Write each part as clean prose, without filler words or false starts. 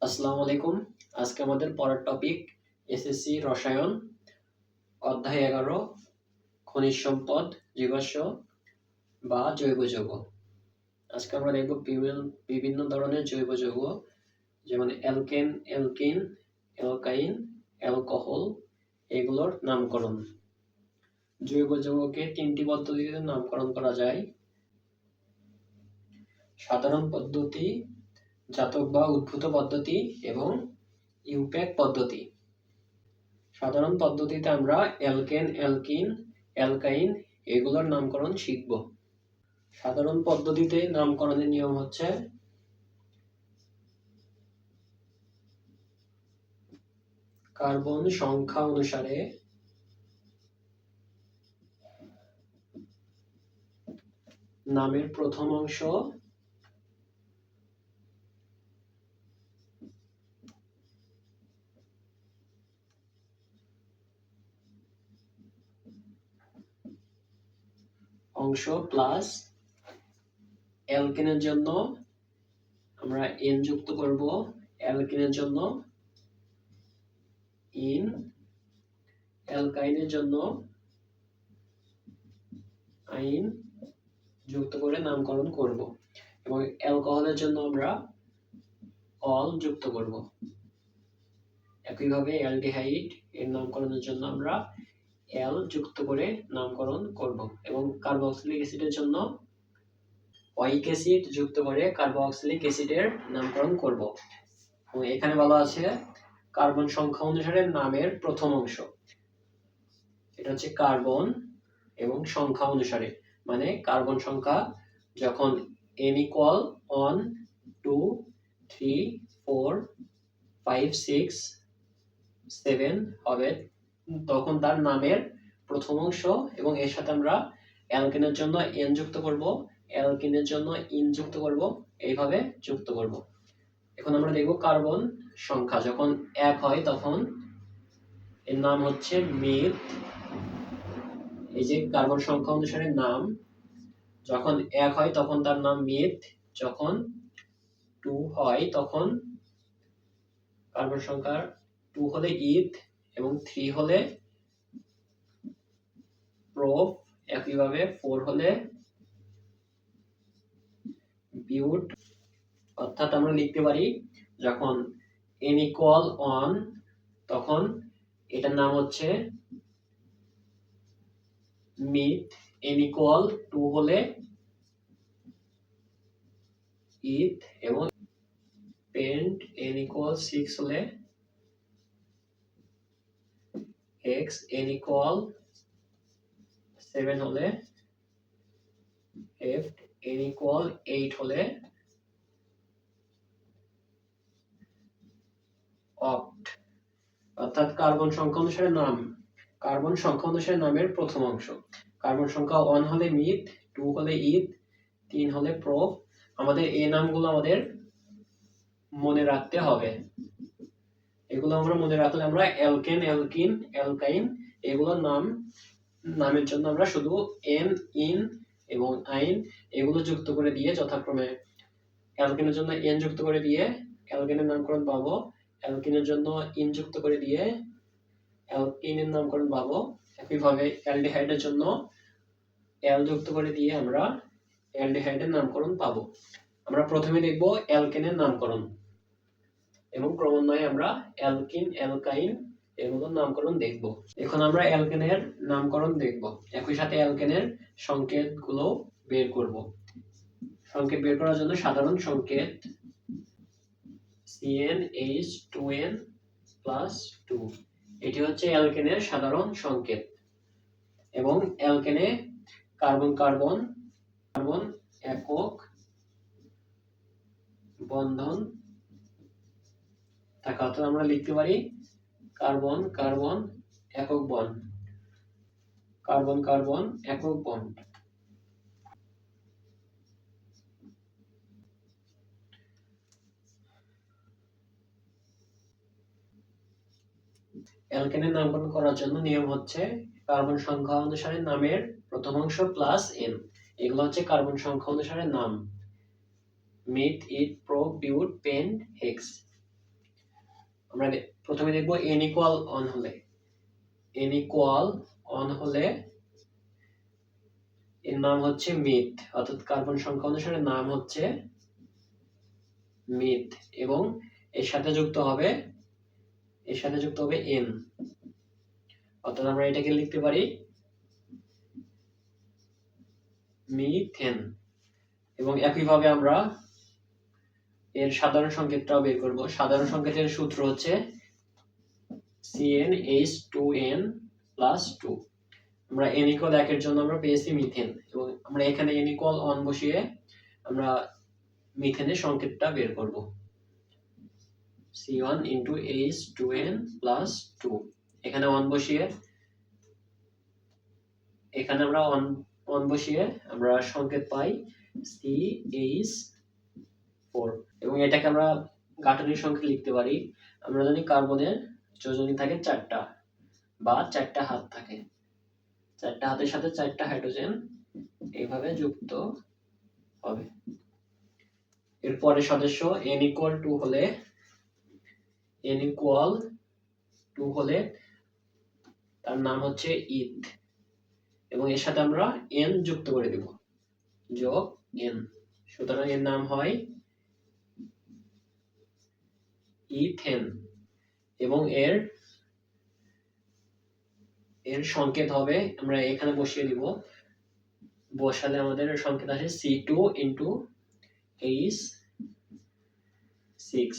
আসসালামু আলাইকুম। আজকে আমাদের পড়ার টপিক এসএসসি রসায়ন অধ্যায় 11 খনিজ সম্পদ, জীবাশ্ম বা জৈব যৌগ। আজকে আমরা দেখব বিভিন্ন ধরনের জৈব যৌগ, যেমন অ্যালকেন, অ্যালকিন, অ্যালকাইন, অ্যালকোহল, এগুলোর নামকরণ। জৈব যৌগকে তিনটি পদ্ধতিতে নামকরণ করা যায়: সাধারণ পদ্ধতি, জাতক বা উদ্ভূত পদ্ধতি এবং ইউপ্যাক পদ্ধতি। সাধারণ পদ্ধতিতে আমরা অ্যালকেন, অ্যালকিন, অ্যালকাইন এগুলোর নামকরণ শিখব। সাধারণ পদ্ধতিতে নামকরণের নিয়ম হচ্ছে কার্বন সংখ্যা অনুসারে নামের প্রথম অংশ প্লাস অ্যালকেনের জন্য আমরা এন যুক্ত করব, অ্যালকিনের জন্য ইন, অ্যালকাইনের জন্য আইন যুক্ত করে নামকরণ করব এবং অ্যালকোহলের জন্য আমরা অল যুক্ত করব। একইভাবে অ্যালডিহাইড এর নামকরণের জন্য আমরা এল যুক্ত করে নামকরণ করব এবং কার্বক্সিলিক অ্যাসিডের জন্য ওয়াইক অ্যাসিড যুক্ত করে কার্বক্সিলিক অ্যাসিডের নামকরণ করব। এবং এখানে বলা আছে কার্বন সংখ্যা অনুসারে নামের প্রথম অংশ, এটা হচ্ছে কার্বন এবং সংখ্যা অনুসারে, মানে কার্বন সংখ্যা যখন n equal 1 2 3 4 5 6 7 হবে তখন তার নামের প্রথম অংশ, এবং এর সাথে আমরা অ্যালকেনের জন্য n যুক্ত করব, অ্যালকিনের জন্য ইন যুক্ত করব, এইভাবে যুক্ত করব। এখন আমরা দেখব কার্বন সংখ্যা যখন 1 হয় তখন এর নাম হচ্ছে মিথ। এই যে কার্বন সংখ্যা অনুসারে নাম, যখন 1 হয় তখন তার নাম মিথ, যখন 2 হয় তখন কার্বন সংখ্যা 2 হলে ইথ এবং 3 হলে প্রোপ, একইভাবে 4 হলে বিউট। অর্থাৎ আমরা লিখতে পারি যখন n equal 1 তখন এটার নাম হচ্ছে মিথ, n equal 2 হলে ইথ এবং পেন্ট, n equal 6 হলে হেক্স, n equal 7 হলে হেফট, n equal 8 হলে অক্ট। অর্থাৎ কার্বন সংখ্যা অনুসারে নাম, কার্বন সংখ্যা অনুসারে নামের প্রথম অংশ। কার্বন সংখ্যা 1 হলে মিথ, 2 হলে ইথ, 3 হলে প্রোপ। আমাদের এই নামগুলো আমাদের মনে রাখতে হবে। এগুলো আমরা মনে রাখলে আমরা অ্যালকেন, অ্যালকিন, অ্যালকাইন এগুলোর নামের জন্য আমরা শুধু এন, ইন এবং আইন এগুলো যুক্ত করে দিয়ে যথাক্রমে অ্যালকেনের জন্য এন যুক্ত করে দিয়ে অ্যালকেনের নামকরণ পাবো, অ্যালকিনের জন্য ইন যুক্ত করে দিয়ে অ্যালকিনের নামকরণ পাবো। একইভাবে অ্যালডিহাইডের জন্য এল যুক্ত করে দিয়ে আমরা অ্যালডিহাইডের নামকরণ পাবো। আমরা প্রথমে দেখব অ্যালকেনের নামকরণ এবং ক্রমান্বয়ে আমরা অ্যালকিন, অ্যালকাইন এগুলোর নামকরণ দেখব। এখন আমরা অ্যালকেনের নামকরণ দেখব, একই সাথে অ্যালকেনের সংকেতগুলো বের করব। সংকেত বের করার জন্য সাধারণ সংকেত CnH2n+2, এটি হচ্ছে অ্যালকেনের সাধারণ সংকেত। এবং অ্যালকেনে কার্বন কার্বন কার্বন একক বন্ধন থাকা, অর্থাৎ আমরা লিখতে পারি কার্বন কার্বন একক বন্ড, কার্বন কার্বন একক বন্ড। অ্যালকেনের নামকরণ করার জন্য নিয়ম হচ্ছে কার্বন সংখ্যা অনুসারে নামের প্রথম অংশ প্লাস এন, এগুলো হচ্ছে কার্বন সংখ্যা অনুসারে নাম: মিথ, ইথ, প্রোপ, বিউট, পেন্ট, হেক্স। আমরা প্রথমে দেখব n ইকুয়াল 1 হলে, n ইকুয়াল 1 হলে এর নাম হচ্ছে মিথ, অর্থাৎ কার্বন সংখ্যা অনুসারে নাম হচ্ছে মিথ, এবং এর সাথে যুক্ত হবে n, অর্থাৎ আমরা এটাকে লিখতে পারি মিথেন। এবং একইভাবে আমরা এর সাধারণ সংকেতটাও বের করব। সাধারণ সংকেতের সূত্র হচ্ছে CnH2n+2। আমরা n ইকুয়াল 1 এর জন্য আমরা পেয়েছি মিথেন, এবং আমরা এখানে n ইকুয়াল 1 বসিয়ে আমরা মিথেনের সংকেতটা বের করব, C1H2n+2। এখানে 1 বসিয়ে আমরা সংকেত পাই CH4, এবং এটাকে আমরা গাঠনিক সংকেত লিখতে পারি। আমরা জানি কার্বনের যোজনী থাকে 4টা বা 4টা হাত থাকে, 4টা হাতের সাথে 4টা হাইড্রোজেন এইভাবে যুক্ত হবে। এরপরে সদস্য n ইকুয়াল 2 হলে তার নাম হচ্ছে ইথ, এবং এর সাথে আমরা n যুক্ত করে দেব, যোগ n, সুতরাং এর নাম হয় ইথেন। এবং এর সংকেত হবে, আমরা এখানে বসিয়ে দিব, বসালে আমাদের সংকেত আসে C2H6।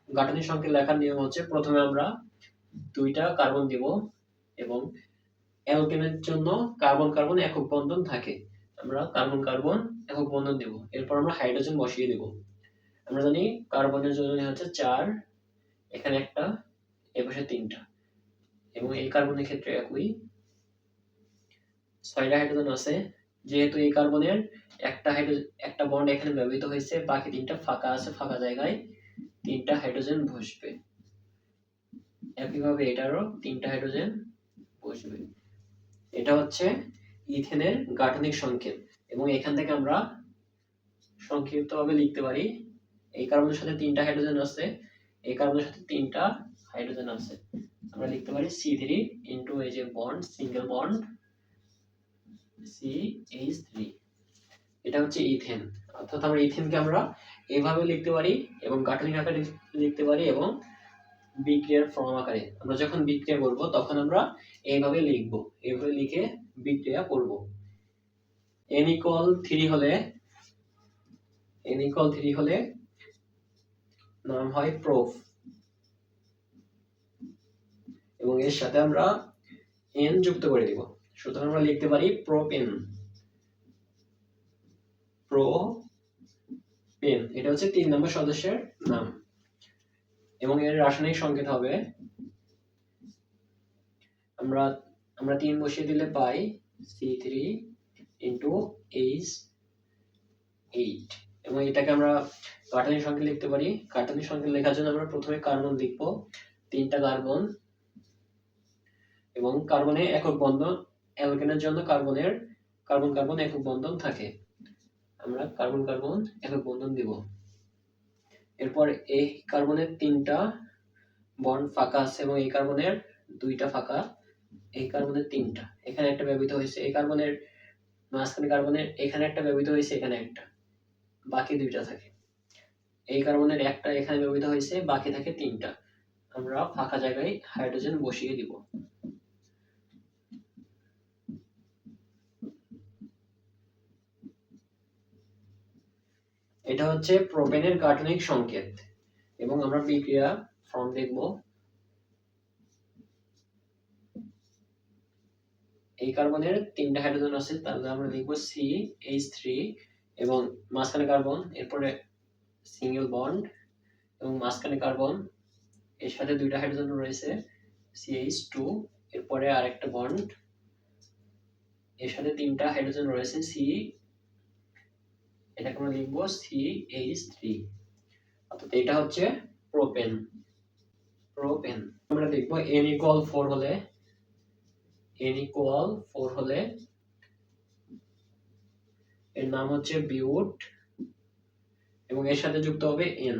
গাঠনিক সংকেত লেখার নিয়ম হচ্ছে প্রথমে আমরা 2টা কার্বন দিব, এবং অ্যালকেনের জন্য কার্বন কার্বন একক বন্ধন থাকে, আমরা কার্বন কার্বন একক বন্ধন দেব। এরপর আমরা হাইড্রোজেন বসিয়ে দেব। আমরা জানি কার্বনের যোজনী হচ্ছে 4, এখানে একটা, এপাশে 3টা, এবং এই কার্বনের ক্ষেত্রে একই 6টা হাইড্রোজেন আছে। যেহেতু এই কার্বনের একটা বন্ড এখানে ব্যবহৃত হয়েছে, বাকি 3টা ফাঁকা আছে, ফাঁকা জায়গায় 3টা হাইড্রোজেন বসবে। একইভাবে এটারও 3টা হাইড্রোজেন বসবে। এটা হচ্ছে ইথেনের গাঠনিক সংকেত, এবং এখান থেকে আমরা সংক্ষিপ্তভাবে লিখতে পারি এই কার্বনের সাথে 3টা হাইড্রোজেন আছে, এই কার্বনের সাথে 3টা হাইড্রোজেন আছে, আমরা লিখতে পারি C3 ইনটু এই যে বন্ড, সিঙ্গেল বন্ড CH3। এটা হচ্ছে ইথেন, অর্থাৎ আমরা ইথেনকে আমরা এইভাবে লিখতে পারি, এবং গাঠনিক আকারে লিখতে পারি, এবং বিক্রিয়ার ফর্ম আকারে। আমরা যখন বিক্রিয়া করব তখন আমরা এইভাবে লিখব, এইভাবে লিখে বিক্রিয়া করব। n ইকুয়াল 3 হলে নাম হয় প্রোপ, এবং এর সাথে আমরা n যুক্ত করে দিব, সুতরাং আমরা লিখতে পারি প্রোপেন। এটা হচ্ছে 3 নম্বর সদস্যের নাম, এবং এর রাসায়নিক সংকেত হবে, আমরা 3 বসিয়ে দিলে পাই C3H8, এবং এটাকে আমরা গাঠনিক সংকেত লিখতে পারি। গাঠনিক সংকেত লেখার জন্য আমরা প্রথমে কার্বন লিখব, 3টা কার্বন, এবং কার্বনে একক বন্ধন, অ্যালকেনের জন্য কার্বন কার্বন একক বন্ধন থাকে, আমরা কার্বন কার্বন একক বন্ধন দিব। এরপর এই কার্বনের 3টা বন্ড ফাঁকা আছে, এবং এই কার্বনের 2টা ফাঁকা, এই কার্বনের 3টা, এখানে একটা ব্যবহৃত হয়েছে, এই কার্বনের মাঝখানে কার্বনের এখানে একটা ব্যবহৃত হয়েছে, এখানে একটা, বাকি 2টা থাকে। এই কার্বনের একটা এখানে ব্যবহৃত হয়েছে, বাকি থাকে 3টা, আমরা ফাঁকা জায়গায় হাইড্রোজেন বসিয়ে দিব। এটা হচ্ছে প্রোপেনের গাঠনিক সংকেত, এবং আমরা বিক্রিয়া ফর্ম দেখব। এই কার্বনের 3টা হাইড্রোজেন আছে, তাহলে আমরা লিখব CH3, এবং মাঝখানে কার্বন, এরপরে সিঙ্গেল বন্ড, এবং মাঝখানে কার্বন, এর সাথে 2টা হাইড্রোজেন রয়েছে CH2, এরপরে আরেকটা বন্ড, এর সাথে 3টা হাইড্রোজেন রয়েছে এটাকে আমরা লিখব CH3, অর্থাৎ এটা হচ্ছে প্রোপেন। আমরা দেখব n ইকুয়াল 4 হলে এর নাম হচ্ছে বিউট, এবং এর সাথে যুক্ত হবে n,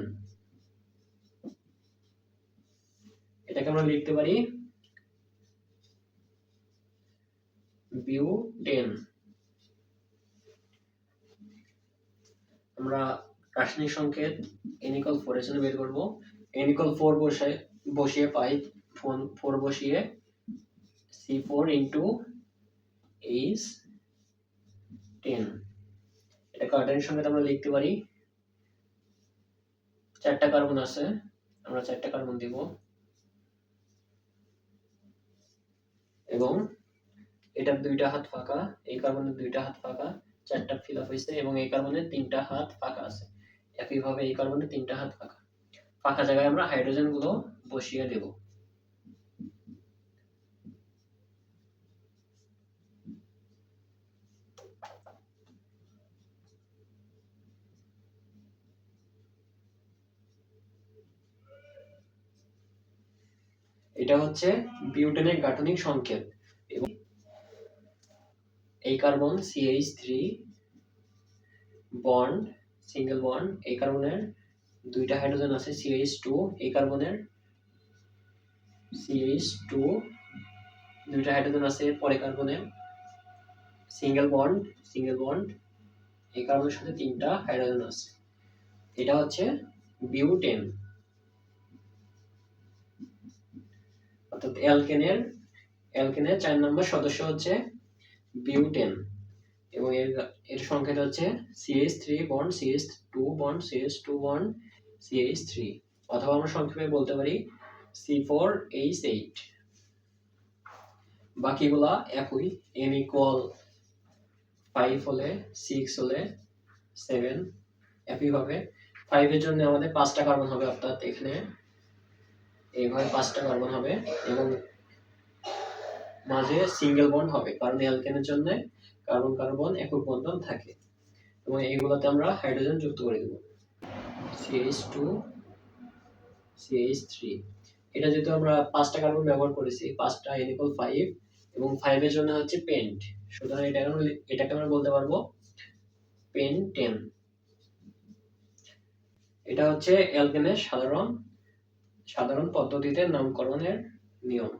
এটাকে আমরা লিখতে পারি বিউটেন। আমরা রাসায়নিক সংকেত n=4 এর জন্য বের করব। n=4 বসিয়ে পাই 4 বসিয়ে C4 into H10। এটা কার্বনের সংকেত আমরা লিখতে পারি, 4টা কার্বন আছে, আমরা 4টা কার্বন দিব এবং এটার 2টা হাত ফাঁকা, এই কার্বনের 2টা হাত ফাঁকা, 4টা ফিল আপ হয়েছে এবং এই কার্বনের 3টা হাত ফাঁকা আছে। একইভাবে এই কার্বনের 3টা হাত ফাঁকা, ফাঁকা জায়গায় আমরা হাইড্রোজেন গুলো বসিয়ে দেব। এটা হচ্ছে বিউটেনের গাঠনিক সংকেত এবং এই carbon CH3 bond single bond, এই কার্বনের 2টা হাইড্রোজেন আছে CH2, এই কার্বনের CH2 2টা হাইড্রোজেন আছে, পরে কার্বনের সিঙ্গেল বন্ড এই কার্বনের সাথে 3টা হাইড্রোজেন আছে। এটা হচ্ছে বিউটেন। অর্থাৎ অ্যালকেনের 4 নম্বর সদস্য হচ্ছে বিউটেন এবং এর সংকেত হচ্ছে CH3 bond CH2 bond CH2 bond CH3, অথবা আমরা সংক্ষেপে বলতে পারি C4H8। বাকিগুলা একই, n=5 হলে 6 হলে 7, একইভাবে 5 এর জন্য আমাদের 5টা কার্বন হবে, অর্থাৎ এখানে এইভাবে 5টা কার্বন হবে এবং মাঝে সিঙ্গেল বন্ড হবে, কারণ অ্যালকেনের জন্য কার্বন কার্বন একক বন্ধন থাকে এবং এইগুলোতে আমরা হাইড্রোজেন যুক্ত করে দেব CH2 CH3। এটা যেহেতু আমরা 5টা কার্বন ব্যবহার করেছি, 5টা n=5 এবং 5 এর জন্য হচ্ছে পেন্ট, সুতরাং এটাকে আমরা বলতে পারবো পেন্টেন। এটা হচ্ছে অ্যালকেনের সাধারণ পদ্ধতিতে নামকরণের নিয়ম।